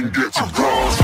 can get too close.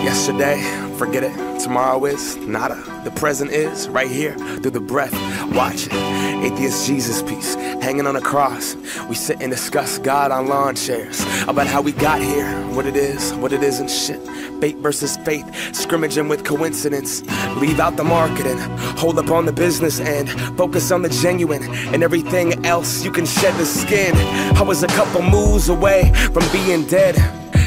Yesterday, forget it. Tomorrow is nada. The present is right here through the breath. Watch it. Atheist Jesus piece hanging on a cross. We sit and discuss God on lawn chairs about how we got here, what it is, what it isn't. Shit. Fate versus faith, scrimmaging with coincidence. Leave out the marketing, hold up on the business end, focus on the genuine, and everything else you can shed the skin. I was a couple moves away from being dead.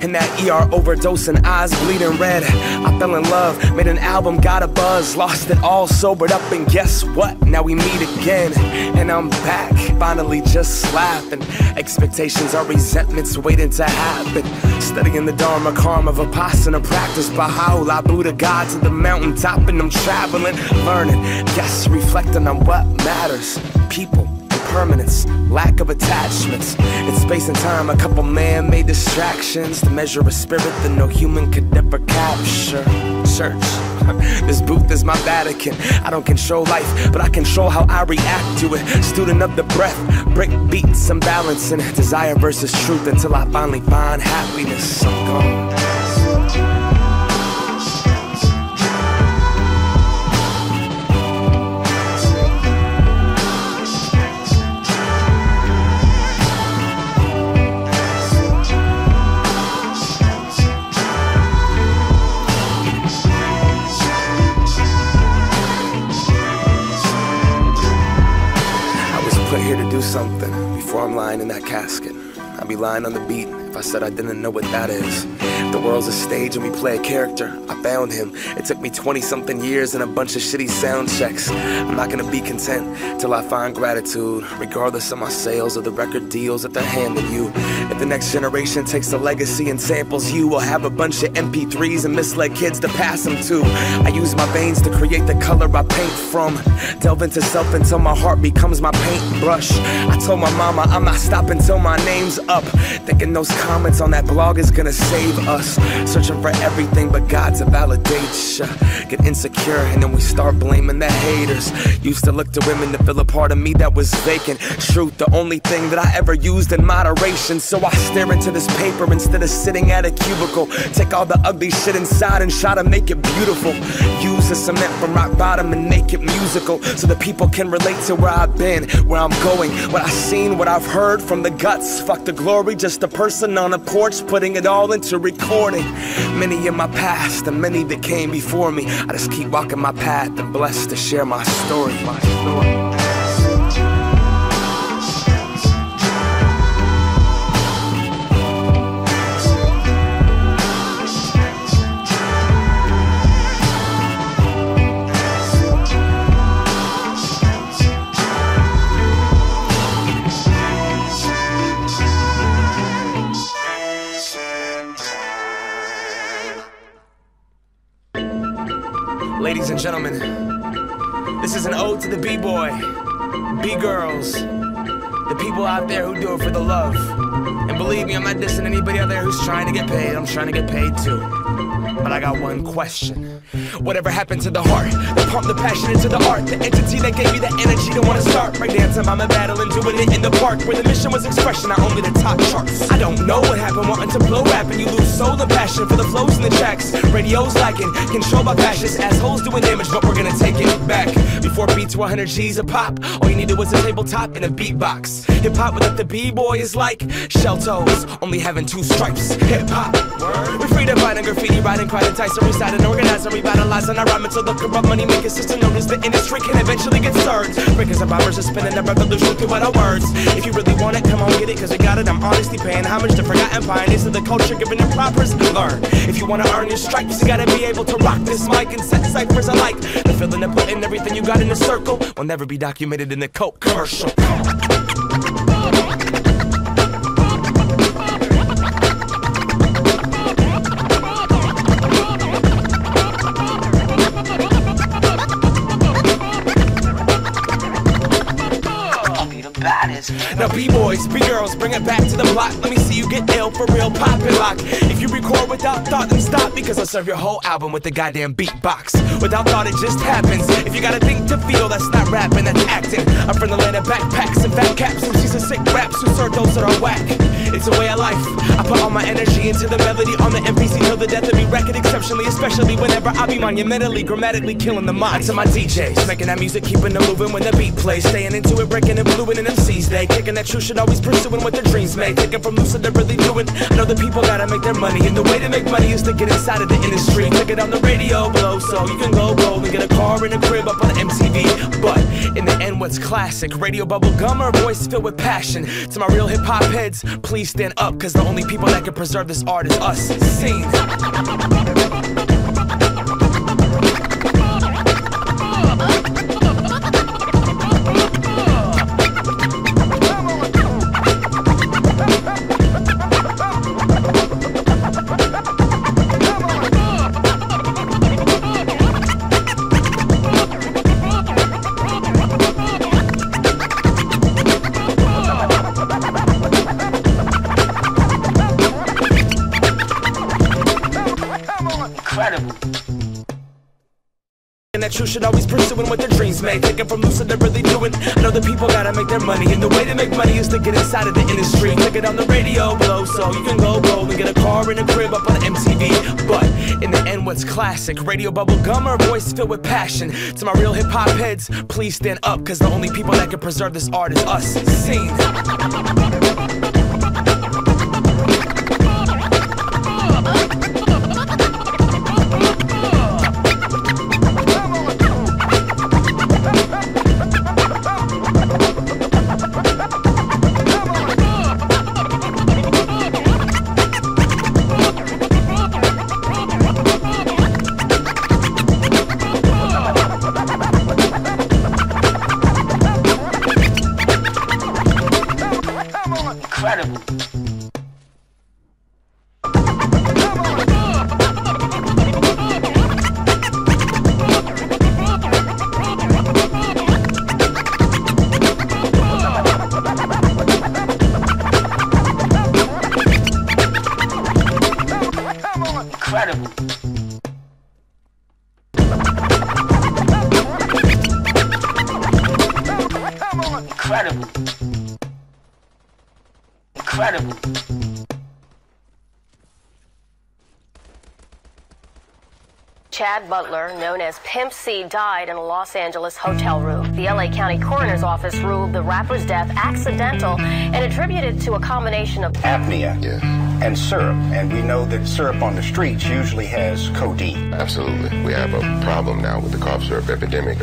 In that ER overdose and eyes bleeding red. I fell in love, made an album, got a buzz, lost it all, sobered up, and guess what? Now we meet again, and I'm back, finally just laughing. Expectations are resentments waiting to happen. Studying the Dharma, karma, Vipassana, practice Baha'u'llah, Buddha, God to the mountaintop, and I'm traveling, learning, yes, reflecting on what matters. People, permanence, lack of attachments. In space and time, a couple man-made distractions to measure a spirit that no human could ever capture. Church, this booth is my Vatican. I don't control life, but I control how I react to it. Student of the breath, break beats, I'm balancing desire versus truth until I finally find happiness. I'm gone. Here to do something before I'm lying in that casket. I'd be lying on the beat if I said I didn't know what that is. The world's a stage and we play a character. I found him. It took me 20-something years and a bunch of shitty sound checks. I'm not gonna be content till I find gratitude, regardless of my sales or the record deals that they're handing you. If the next generation takes the legacy and samples you, will have a bunch of MP3s and misled kids to pass them to. I use my veins to create the color I paint from. Delve into self until my heart becomes my paintbrush. I told my mama I'm not stopping till my name's up. Thinking those comments on that blog is gonna save us. Searching for everything but God to validate ya. Get insecure and then we start blaming the haters. Used to look to women to fill a part of me that was vacant. Truth, the only thing that I ever used in moderation. So I stare into this paper instead of sitting at a cubicle. Take all the ugly shit inside and try to make it beautiful. Use the cement from rock bottom and make it musical, so that people can relate to where I've been, where I'm going, what I've seen, what I've heard from the guts. Fuck the glory, just a person on a porch putting it all into recording. Many in my past and many that came before me. I just keep walking my path and blessed to share my story. Ladies and gentlemen, this is an ode to the B-boy, B-girls, the people out there who do it for the love. And believe me, I'm not dissing anybody out there who's trying to get paid. I'm trying to get paid too. But I got one question. Whatever happened to the heart that pumped the passion into the art? The entity that gave you the energy to want to start. Right dancing by my battle and doing it in the park, where the mission was expression, not only the top charts. I don't know what happened, wanting to blow rap and you lose soul and passion for the flows and the tracks. Radio's lacking, controlled by fascists, assholes doing damage, but we're gonna take it back. Before beats to 100 G's a pop, all you needed was a tabletop and a beatbox. Hip-hop without the B-boy is like shell toes, only having 2 stripes. Hip-hop, we're free to write and graffiti, writing, crying, entice, and recite and organize and revitalize and I rhyme until the corrupt money making system notice the industry can eventually get served. Breakers and robbers are spinning a revolution through our words. If you really want get it, cause we got it. I'm honestly paying homage to forgotten pioneers of the culture, giving the propers to learn. If you wanna earn your stripes, you gotta be able to rock this mic and set ciphers alike. The feeling of putting everything you got in a circle will never be documented in the Coke commercial. Now B-boys, B-girls, bring it back to the block. Let me see you get ill for real, pop and lock. If you record without thought, then stop, because I'll serve your whole album with the goddamn beatbox. Without thought, it just happens. If you gotta think to feel, that's not rapping, that's acting. I'm from the land of backpacks and fat caps, who sees a sick raps, who serve those that are whack. It's a way of life. I put all my energy into the melody on the MPC till the death of me. Record exceptionally, especially whenever I be monumentally, grammatically killing the mind. To my DJs, making that music, keeping them moving when the beat plays. Staying into it, breaking and blueing in MC's day. Kicking that truth, should always pursuing what their dreams made. Taking from lucid, they're really doing. I know the people gotta make their money, and the way to make money is to get inside of the industry. Click it on the radio below, so you can go gold and get a car and a crib up on MTV. But in the end, what's classic? Radio bubble gum or a voice filled with passion? To my real hip hop heads, please stand up, cause the only people that can preserve this art is us. Scene. And that you should always pursuing what their dreams made. Taking from lucid, they're really doing. I know the people gotta make their money, and the way to make money is to get inside of the industry. Click it on the radio below, so you can go gold and get a car and a crib up on MTV. But in the end, what's classic? Radio bubble gum or a voice filled with passion? To my real hip hop heads, please stand up, cause the only people that can preserve this art is us. Scene. Incredible. Incredible. Incredible. Chad Butler, known as Pimp C, died in a Los Angeles hotel room. The LA County Coroner's Office ruled the rapper's death accidental and attributed to a combination of apnea and syrup. And we know that syrup on the streets usually has codeine. Absolutely. We have a problem now with the cough syrup epidemic.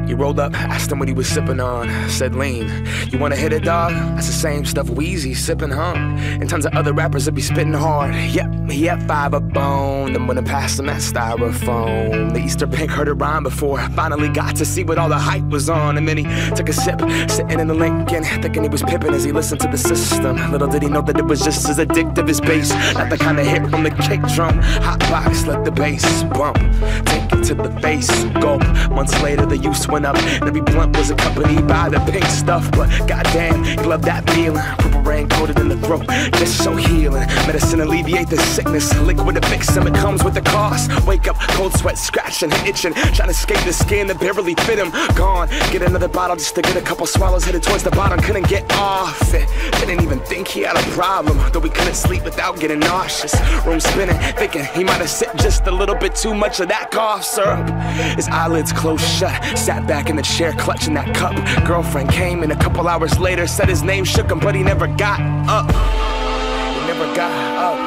He rolled up, asked him what he was sipping on. Said lean. You wanna hit it, dog? That's the same stuff Weezy sipping, huh? And tons of other rappers that be spitting hard. Yep, he had 5 up on. Then when I passed him that styrofoam, the Easter Bank heard it rhyme before I finally got to see what all the hype was on. And then he took a sip, sitting in the Lincoln, thinking he was pippin' as he listened to the system. Little did he know that it was just as addictive as bass. Not the kind of hit from the kick drum. Hot box, let the bass bump. Take it to the face, gulp. Months later, the use went up, and every blunt was accompanied by the pink stuff. But goddamn, you love that feeling. Purple rain coated in the throat, just so healing. Medicine alleviate the sickness, liquid to fix them. It comes with a cost. Wake up, cold sweat, scratching, itching, trying to escape the skin that barely fit him. Gone, get another bottle just to get a couple swallows. Headed towards the bottom, couldn't get off it. Didn't even think he had a problem, though we couldn't sleep without getting nauseous. Room spinning, thinking he might have sipped just a little bit too much of that cough syrup. His eyelids closed shut, sat back in the chair clutching that cup. Girlfriend came in a couple hours later, said his name shook him, but he never got up. He never got up.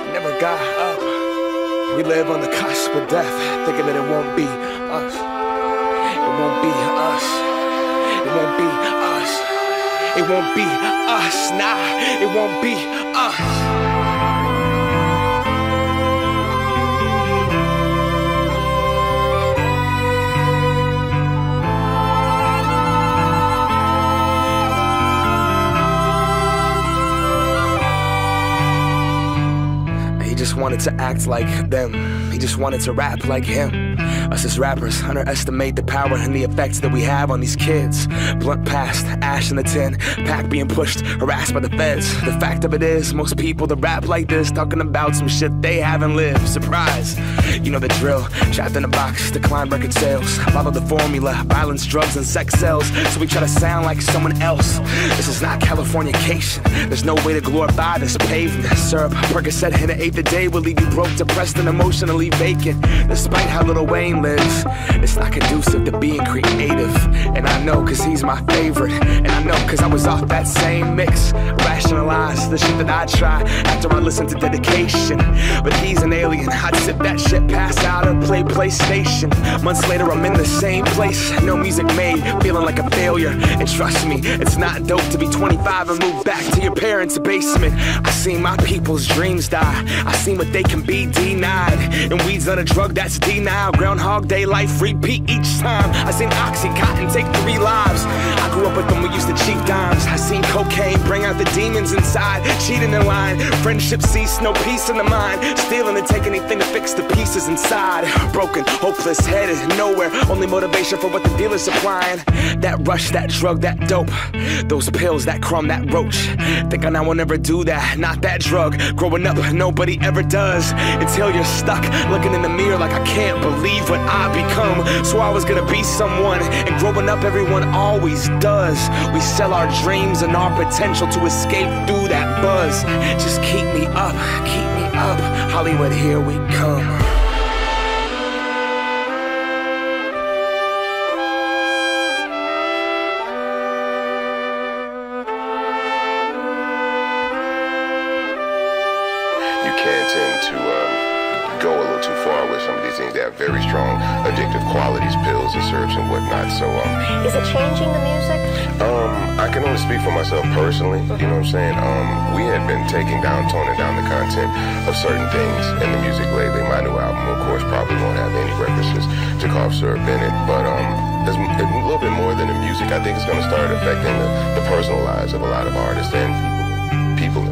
He never got up. We live on the cusp of death, thinking that it won't be us. It won't be us. It won't be us. It won't be us, nah, it won't be He just wanted to act like them. He just wanted to rap like him. Us as rappers underestimate the power and the effects that we have on these kids. Blunt past, ash in the tin, pack being pushed, harassed by the feds. The fact of it is, most people that rap like this talking about some shit they haven't lived. Surprise, you know the drill. Trapped in a box, decline record sales. Follow the formula, violence, drugs, and sex sells. So we try to sound like someone else. This is not Californication. There's no way to glorify this pavement. Syrup, Percocet, and an eighth a day will leave you broke, depressed, and emotionally vacant. Despite how Lil Wayne lives, it's not conducive to being creative. And I know cause he's my favorite. And I know cause I was off that same mix. Rationalize the shit that I try after I listen to Dedication. But he's an alien, I'd sip that shit, pass out, or play PlayStation. Months later I'm in the same place, no music made, feeling like a failure. And trust me, it's not dope to be 25 and move back to your parents' basement. I seen my people's dreams die, I seen what they can be denied. And weed's not a drug, that's denial. Groundhog Day life, repeat each time. I seen Oxycontin take 3 lives. I grew up with them, we used to cheat dimes. I seen cocaine bring out the demons inside. Cheating in line, friendship cease, no peace in the mind. Stealing and take anything to fix the pieces inside. Broken, hopeless, headed nowhere, only motivation for what the dealer's supplying. That rush, that drug, that dope, those pills, that crumb, that roach. Think I now will never do that, not that drug. Growing up, nobody ever does, until you're stuck looking in the mirror like I can't believe what I become. So I was gonna be someone, and growing up everyone always does. We sell our dreams and our potential to escape through that buzz. Just keep me up, Hollywood, here we come. You can tend to go a little too far with some of these things. They have very strong addictive qualities, pills and syrups and whatnot. So Is it changing the music? I can only speak for myself personally, you know what I'm saying? We had been toning down the content of certain things in the music lately. My new album, of course, probably won't have any references to cough syrup in it, but there's a little bit more than the music. I think it's going to start affecting the personal lives of a lot of artists and people